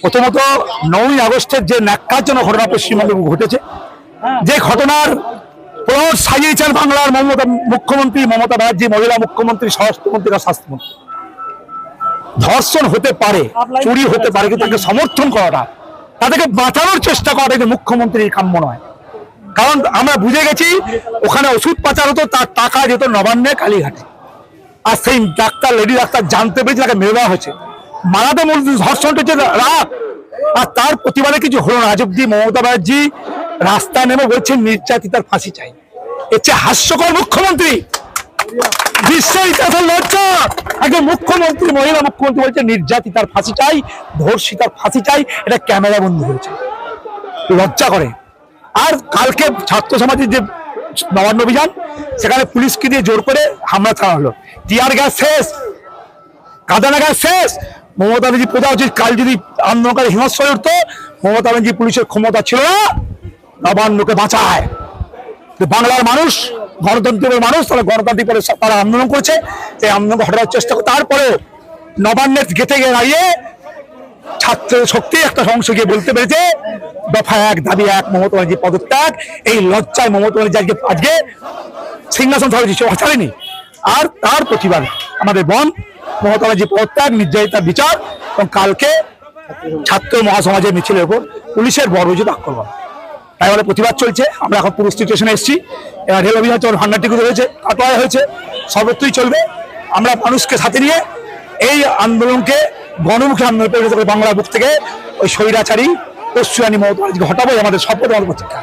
প্রথমত 9ই আগস্টের যে ন্যাক্কারজনক ঘটনা পশ্চিমবঙ্গে ঘটেছে, যে ঘটনার প্রহর সাজিয়েছেন বাংলার মুখ্যমন্ত্রী মমতা ব্যানার্জি, মহিলা মুখ্যমন্ত্রী, স্বরাষ্ট্রমন্ত্রী আর স্বাস্থ্যমন্ত্রী। ধর্ষণ হতে পারে, চুরি হতে পারে, কিন্তু তাকে সমর্থন করাটা, তাদেরকে বাঁচানোর চেষ্টা করাটা কিন্তু মুখ্যমন্ত্রীর কাম্য নয়। কারণ আমরা বুঝে গেছি ওখানে ওষুধ পাচার হতো, তার টাকা যেত নবান্নে, কালীঘাটে। আর সেই ডাক্তার, লেডি ডাক্তার জানতে পেরেছে তাকে মেরে দেওয়া হয়েছে। মারাতে মূল ধর্ষণটা হচ্ছে রাগ, আর তার প্রতিবাদে কিছু হলো না। আজ অব্দি মমতা ব্যানার্জি রাস্তায় নেমে বলছেন নির্যাতিতার ফাঁসি চাই। এর চেয়ে হাস্যকর মুখ্যমন্ত্রী, বিশ্ব ইতিহাসের লজ্জা। আগে মুখ্যমন্ত্রী, মহিলা মুখ্যমন্ত্রী বলছে নির্যাতিতার ফাঁসি চাই, ধর্ষিতার ফাঁসি চাই। এটা ক্যামেরা বন্ধ হয়েছে, লজ্জা করে। আর কালকে ছাত্র সমাজের যে নবান্ন অভিযান, সেখানে পুলিশকে দিয়ে জোর করে হামলা চালানো হলো। টিয়ার গ্যাস শেষ, কাঁদানা গ্যাস শেষ। মমতা ব্যানার্জি প্রজা উচিত, কাল যদি আন্দোলনকারী হিংস্র হয়ে উঠতো, মমতা ব্যানার্জি পুলিশের ক্ষমতা ছিল না নবান্নকে বাঁচায়। বাংলার মানুষ গণতন্ত্রের মানুষ, তারা গণতান্ত্রিক তারা আন্দোলন করেছে, সেই আন্দোলন হটানোর চেষ্টা করে। তারপরেও নবান্নের গেটে গিয়ে দাঁড়িয়ে ছাত্র শক্তি একটা অংশ গিয়ে বলতে পেরেছে দফা 1 দাবি 1 মমতা ব্যানার্জি পদত্যাগ। এই লজ্জায় মমতা ব্যানার্জি আজকে সিংহাসন ছাড়েনি। আর তার প্রতিবাদ আমাদের মমতা ব্যানার্জি পদত্যাগ, নির্যাতিতার বিচার, এবং কালকে ছাত্র মহাসমাজের মিছিলের উপর পুলিশের বর্বরোচিত আক্রমণ। তাই বলে প্রতিবাদ চলছে। আমরা এখন পুলিশ স্টেশনে এসেছি, রেল অভিযান ভান্ডারটিকুতে হয়েছে, কাটোয়ায় হয়েছে, সর্বত্রই চলবে। আমরা মানুষকে সাথে নিয়ে এই আন্দোলনকে গণমুখী আন্দোলন পরিণত করে বাংলার বুক থেকে ওই স্বৈরাচারী পশ্চিমানি মমতা ব্যানার্জিকে হটাবো। আমাদের শপথ, আমাদের প্রতিজ্ঞা।